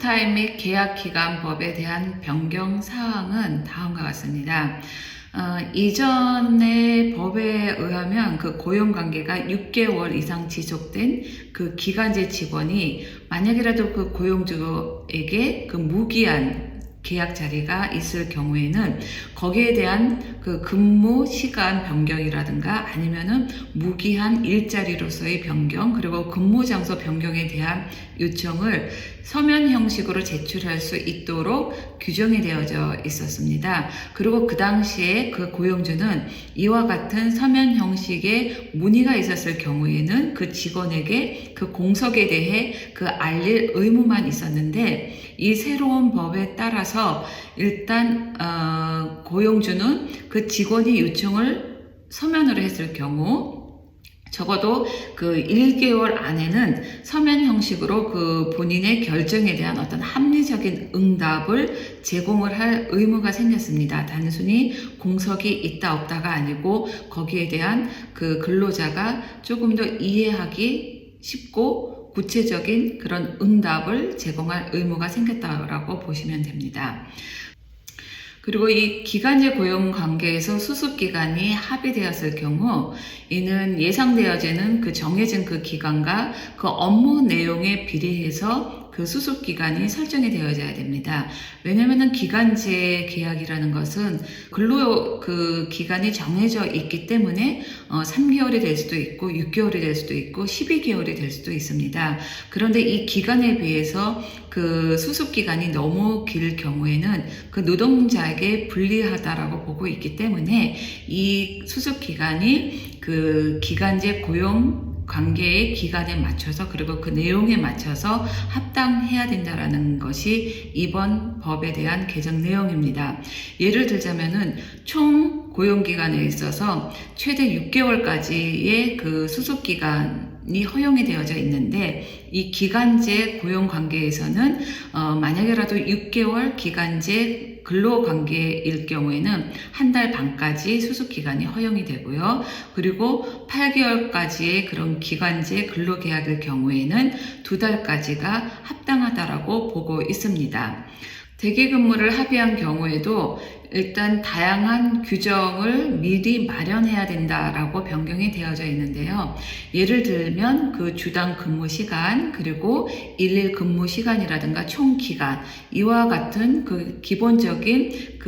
파트타임 및 계약기간법에 대한 변경 사항은 다음과 같습니다. 이전의 법에 의하면 그 고용관계가 6개월 이상 지속된 그 기간제 직원이 만약이라도 그 고용주에게 그 무기한 계약 자리가 있을 경우에는 거기에 대한 그 근무 시간 변경이라든가 아니면은 무기한 일자리로서의 변경 그리고 근무 장소 변경에 대한 요청을 서면 형식으로 제출할 수 있도록 규정이 되어져 있었습니다. 그리고 그 당시에 그 고용주는 이와 같은 서면 형식의 문의가 있었을 경우에는 그 직원에게 그 공석에 대해 그 알릴 의무만 있었는데 이 새로운 법에 따라서 일단 고용주는 그 직원이 요청을 서면으로 했을 경우 적어도 그 1개월 안에는 서면 형식으로 그 본인의 결정에 대한 어떤 합리적인 응답을 제공을 할 의무가 생겼습니다. 단순히 공석이 있다 없다가 아니고 거기에 대한 그 근로자가 조금 더 이해하기 쉽고 구체적인 그런 응답을 제공할 의무가 생겼다고 보시면 됩니다. 그리고 이 기간제 고용 관계에서 수습기간이 합의되었을 경우 이는 예상되어지는 그 정해진 그 기간과 그 업무 내용에 비례해서 그 수습기간이 설정이 되어져야 됩니다. 왜냐면은 기간제 계약이라는 것은 근로 그 기간이 정해져 있기 때문에 3개월이 될 수도 있고 6개월이 될 수도 있고 12개월이 될 수도 있습니다. 그런데 이 기간에 비해서 그 수습기간이 너무 길 경우에는 그 노동자에게 불리하다라고 보고 있기 때문에 이 수습기간이 그 기간제 고용 관계의 기간에 맞춰서 그리고 그 내용에 맞춰서 합당해야 된다라는 것이 이번 법에 대한 개정 내용입니다. 예를 들자면은 총 고용기간에 있어서 최대 6개월까지의 그 수습기간이 허용이 되어져 있는데 이 기간제 고용관계에서는 만약에라도 6개월 기간제 근로관계일 경우에는 한 달 반까지 수습기간이 허용이 되고요. 그리고 8개월까지의 그런 기간제 근로계약일 경우에는 2달까지가 합당하다라고 보고 있습니다. 대기근무를 합의한 경우에도 일단 다양한 규정을 미리 마련해야 된다라고 변경이 되어져 있는데요. 예를 들면 그 주당 근무 시간 그리고 일일 근무 시간이라든가 총 기간 이와 같은 그 기본적인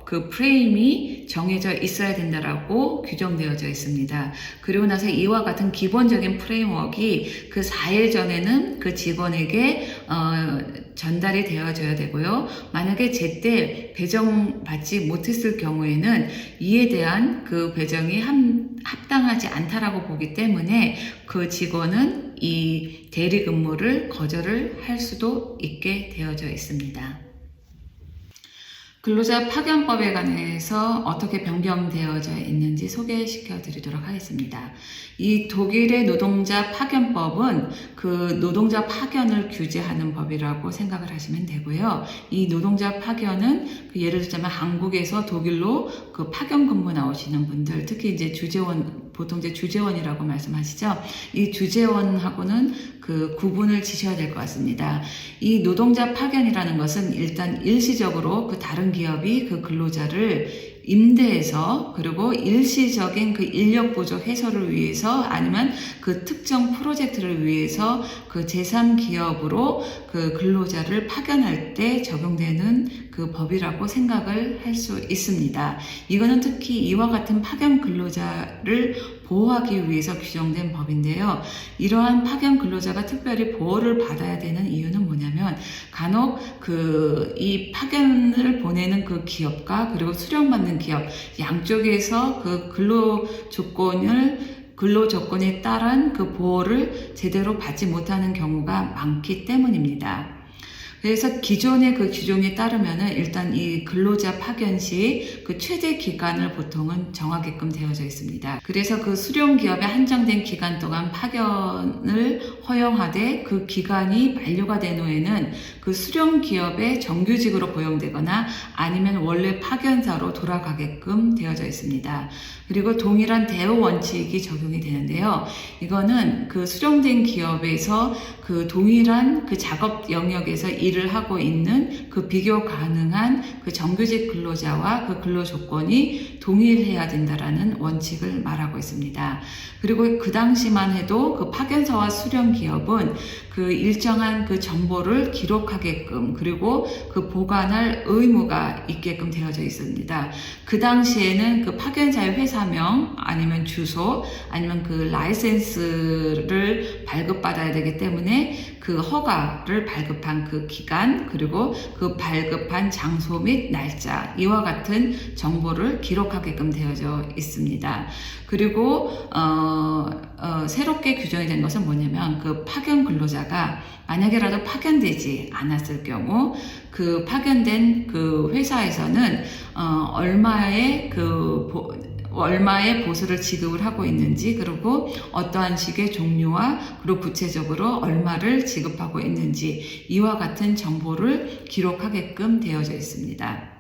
그 프레임이 정해져 있어야 된다라고 규정되어져 있습니다. 그리고 나서 이와 같은 기본적인 프레임워크가 그 4일 전에는 그 직원에게 전달이 되어져야 되고요. 만약에 제때 배정받지 못했을 경우에는 이에 대한 그 배정이 합당하지 않다라고 보기 때문에 그 직원은 이 대리 근무를 거절을 할 수도 있게 되어져 있습니다. 근로자 파견법에 관해서 어떻게 변경되어져 있는지 소개시켜 드리도록 하겠습니다. 이 독일의 노동자 파견법은 그 노동자 파견을 규제하는 법이라고 생각을 하시면 되고요. 이 노동자 파견은 그 예를 들자면 한국에서 독일로 그 파견 근무 나오시는 분들, 특히 이제 주재원, 보통 이제 주재원이라고 말씀하시죠. 이 주재원하고는 그 구분을 지셔야 될 것 같습니다. 이 노동자 파견이라는 것은 일단 일시적으로 그 다른 기업이 그 근로자를 임대해서 그리고 일시적인 그 인력 부족 해소를 위해서 아니면 그 특정 프로젝트를 위해서 그 제3기업으로 그 근로자를 파견할 때 적용되는 그 법이라고 생각을 할 수 있습니다. 이거는 특히 이와 같은 파견 근로자를 보호하기 위해서 규정된 법인데요. 이러한 파견 근로자가 특별히 보호를 받아야 되는 이유는 뭐냐면 간혹 이 파견을 보내는 그 기업과 그리고 수령받는 기업 양쪽에서 그 근로 조건에 따른 그 보호를 제대로 받지 못하는 경우가 많기 때문입니다. 그래서 기존의 그 규정에 따르면은 일단 이 근로자 파견 시 그 최대 기간을 보통은 정하게끔 되어져 있습니다. 그래서 그 수령 기업에 한정된 기간 동안 파견을 허용하되 그 기간이 만료가 된 후에는 그 수령 기업에 정규직으로 고용되거나 아니면 원래 파견사로 돌아가게끔 되어져 있습니다. 그리고 동일한 대우 원칙이 적용이 되는데요. 이거는 그 수령된 기업에서 그 동일한 그 작업 영역에서 일을 하고 있는 그 비교 가능한 그 정규직 근로자와 그 근로 조건이 동일해야 된다라는 원칙을 말하고 있습니다. 그리고 그 당시만 해도 그 파견사와 수령 기업은 그 일정한 그 정보를 기록하게끔 그리고 그 보관할 의무가 있게끔 되어져 있습니다. 그 당시에는 그 파견사의 회사명 아니면 주소 아니면 그 라이센스를 발급받아야 되기 때문에 그 허가를 발급한 그 기간 그리고 그 발급한 장소 및 날짜 이와 같은 정보를 기록하게끔 되어져 있습니다. 그리고 새롭게 규정이 된 것은 뭐냐면 그 파견 근로자가 만약에라도 파견되지 않았을 경우 그 파견된 그 회사에서는 얼마의 보수를 지급을 하고 있는지 그리고 어떠한 식의 종류와 그리고 구체적으로 얼마를 지급하고 있는지 이와 같은 정보를 기록하게끔 되어져 있습니다.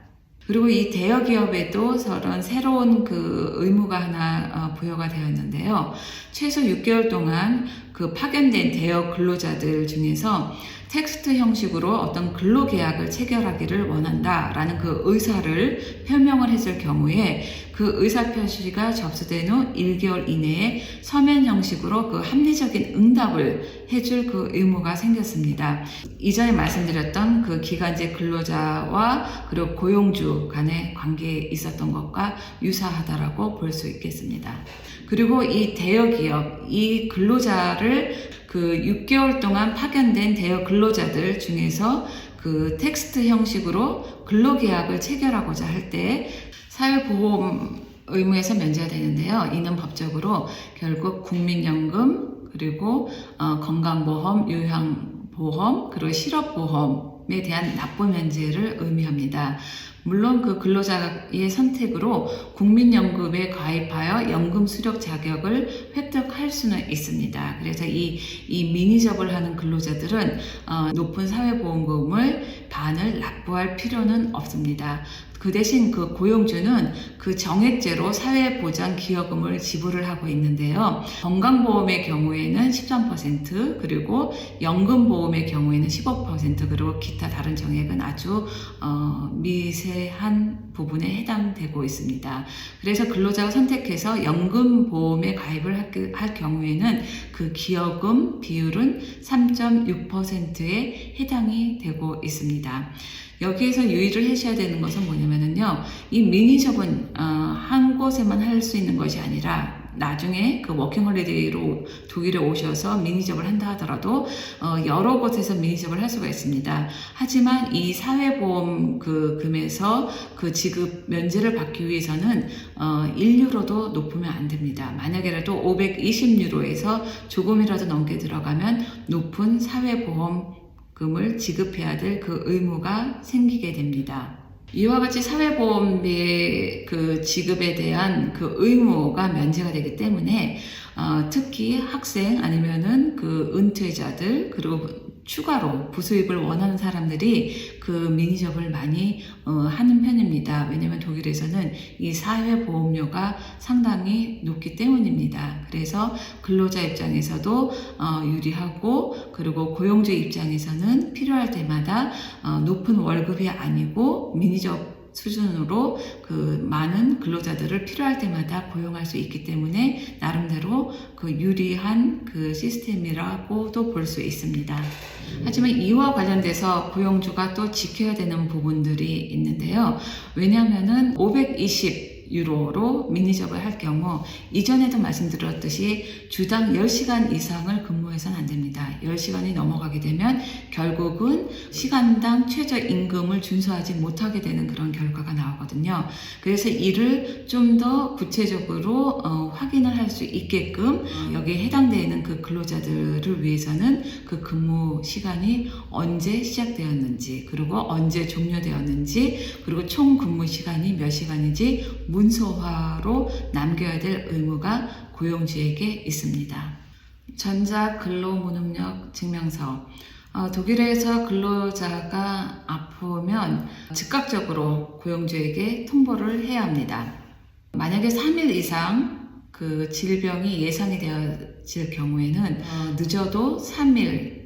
그리고 이 대여기업에도 저런 새로운 그 의무가 하나 부여가 되었는데요. 최소 6개월 동안 그 파견된 대여 근로자들 중에서 텍스트 형식으로 어떤 근로계약을 체결하기를 원한다라는 그 의사를 표명을 했을 경우에 그 의사표시가 접수된 후 1개월 이내에 서면 형식으로 그 합리적인 응답을 해줄 그 의무가 생겼습니다. 이전에 말씀드렸던 그 기간제 근로자와 그리고 고용주 간의 관계에 있었던 것과 유사하다라고 볼 수 있겠습니다. 그리고 이 대여기업, 이 근로자를 그 6개월 동안 파견된 대여 근로자들 중에서 그 텍스트 형식으로 근로계약을 체결하고자 할 때 사회보험 의무에서 면제가 되는데요. 이는 법적으로 결국 국민연금 그리고 건강보험, 요양보험 그리고 실업보험에 대한 납부 면제를 의미합니다. 물론 그 근로자의 선택으로 국민연금에 가입하여 연금 수령 자격을 획득할 수는 있습니다. 그래서 이 미니접을 하는 근로자들은 높은 사회보험금을 반을 납부할 필요는 없습니다. 그 대신 그 고용주는 그 정액제로 사회보장기여금을 지불을 하고 있는데요. 건강보험의 경우에는 13% 그리고 연금보험의 경우에는 15% 그리고 기타 다른 정액은 아주 미세한 부분에 해당되고 있습니다. 그래서 근로자가 선택해서 연금보험에 가입을 할 경우에는 그 기여금 비율은 3.6%에 해당이 되고 있습니다. 여기에서 유의를 하셔야 되는 것은 뭐냐면요. 이 미니접은 한 곳에만 할 수 있는 것이 아니라 나중에 그 워킹홀리데이로 독일에 오셔서 미니접을 한다 하더라도 여러 곳에서 미니접을 할 수가 있습니다. 하지만 이 사회보험 그 금에서 그 지급 면제를 받기 위해서는 1유로도 높으면 안 됩니다. 만약에라도 520유로에서 조금이라도 넘게 들어가면 높은 사회보험금을 지급해야 될 그 의무가 생기게 됩니다. 이와 같이 사회보험비 그 지급에 대한 그 의무가 면제가 되기 때문에 특히 학생 아니면은 그 은퇴자들 그리고 추가로 부수입을 원하는 사람들이 그 미니접을 많이 하는 편입니다. 왜냐하면 독일에서는 이 사회보험료가 상당히 높기 때문입니다. 그래서 근로자 입장에서도 유리하고 그리고 고용주 입장에서는 필요할 때마다 높은 월급이 아니고 미니접 수준으로 그 많은 근로자들을 필요할 때마다 고용할 수 있기 때문에 나름대로 그 유리한 그 시스템이라고도 볼 수 있습니다. 하지만 이와 관련돼서 고용주가 또 지켜야 되는 부분들이 있는데요. 왜냐하면은 520유로로 미니접을 할 경우 이전에도 말씀드렸듯이 주당 10시간 이상을 근무해서는 안 됩니다. 10시간이 넘어가게 되면 결국은 시간당 최저임금을 준수하지 못하게 되는 그런 결과가 나오거든요. 그래서 이를 좀 더 구체적으로 확인을 할 수 있게끔 여기에 해당되는 그 근로자들을 위해서는 그 근무 시간이 언제 시작되었는지 그리고 언제 종료되었는지 그리고 총 근무 시간이 몇 시간인지 문서화로 남겨야 될 의무가 고용주에게 있습니다. 전자근로무능력 증명서. 독일에서 근로자가 아프면 즉각적으로 고용주에게 통보를 해야 합니다. 만약에 3일 이상 그 질병이 예상이 되어질 경우에는 늦어도 3일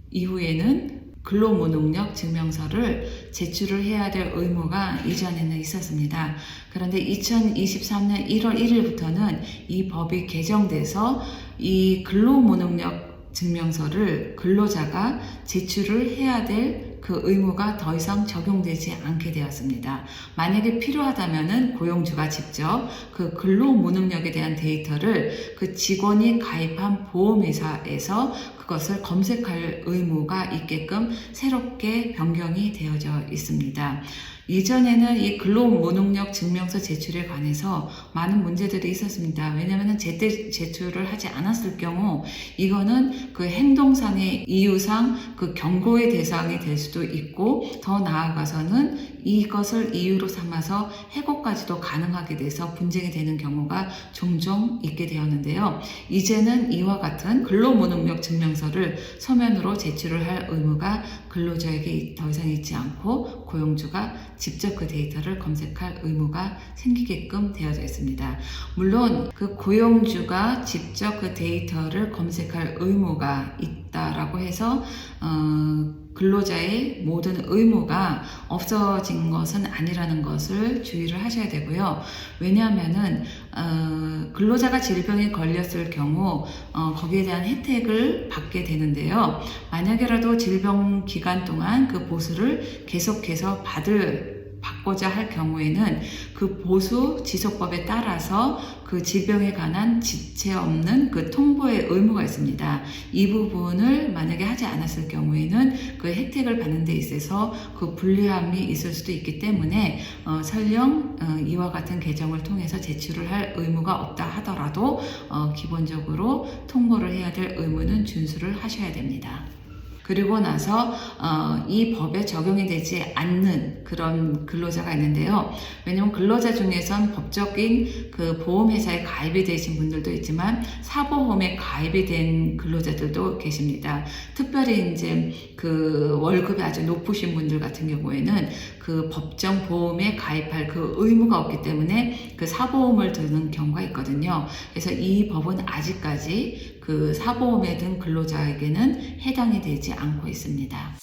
이후에는 근로무능력 증명서를 제출을 해야 될 의무가 이전에는 있었습니다. 그런데 2023년 1월 1일부터는 이 법이 개정돼서 이 근로무능력 증명서를 근로자가 제출을 해야 될 그 의무가 더 이상 적용되지 않게 되었습니다. 만약에 필요하다면은 고용주가 직접 그 근로무능력에 대한 데이터를 그 직원이 가입한 보험회사에서 그것을 검색할 의무가 있게끔 새롭게 변경이 되어져 있습니다. 이전에는 이 근로무능력 증명서 제출에 관해서 많은 문제들이 있었습니다. 왜냐하면 제때 제출을 하지 않았을 경우 이거는 그 행동상의 이유상 그 경고의 대상이 될 수도 있고, 더 나아가서는 이것을 이유로 삼아서 해고까지도 가능하게 돼서 분쟁이 되는 경우가 종종 있게 되었는데요. 이제는 이와 같은 근로무능력 증명서를 서면으로 제출을 할 의무가 근로자에게 더 이상 있지 않고 고용주가 직접 그 데이터를 검색할 의무가 생기게끔 되어져 있습니다. 물론 그 고용주가 직접 그 데이터를 검색할 의무가 있다라고 해서 근로자의 모든 의무가 없어진 것은 아니라는 것을 주의를 하셔야 되고요. 왜냐하면은 근로자가 질병에 걸렸을 경우 거기에 대한 혜택을 받게 되는데요. 만약에라도 질병 기간 동안 그 보수를 계속해서 받고자 할 경우에는 그 보수 지속법에 따라서 그 질병에 관한 지체 없는 그 통보의 의무가 있습니다. 이 부분을 만약에 하지 않았을 경우에는 그 혜택을 받는 데 있어서 그 불리함이 있을 수도 있기 때문에 설령 이와 같은 개정을 통해서 제출을 할 의무가 없다 하더라도 기본적으로 통보를 해야 될 의무는 준수를 하셔야 됩니다. 그리고 나서 이 법에 적용이 되지 않는 그런 근로자가 있는데요. 왜냐하면 근로자 중에선 법적인 그 보험회사에 가입이 되신 분들도 있지만 사보험에 가입이 된 근로자들도 계십니다. 특별히 이제 그 월급이 아주 높으신 분들 같은 경우에는 그 법정 보험에 가입할 그 의무가 없기 때문에 그 사보험을 드는 경우가 있거든요. 그래서 이 법은 아직까지 그 사보험에 든 근로자에게는 해당이 되지 않고 있습니다.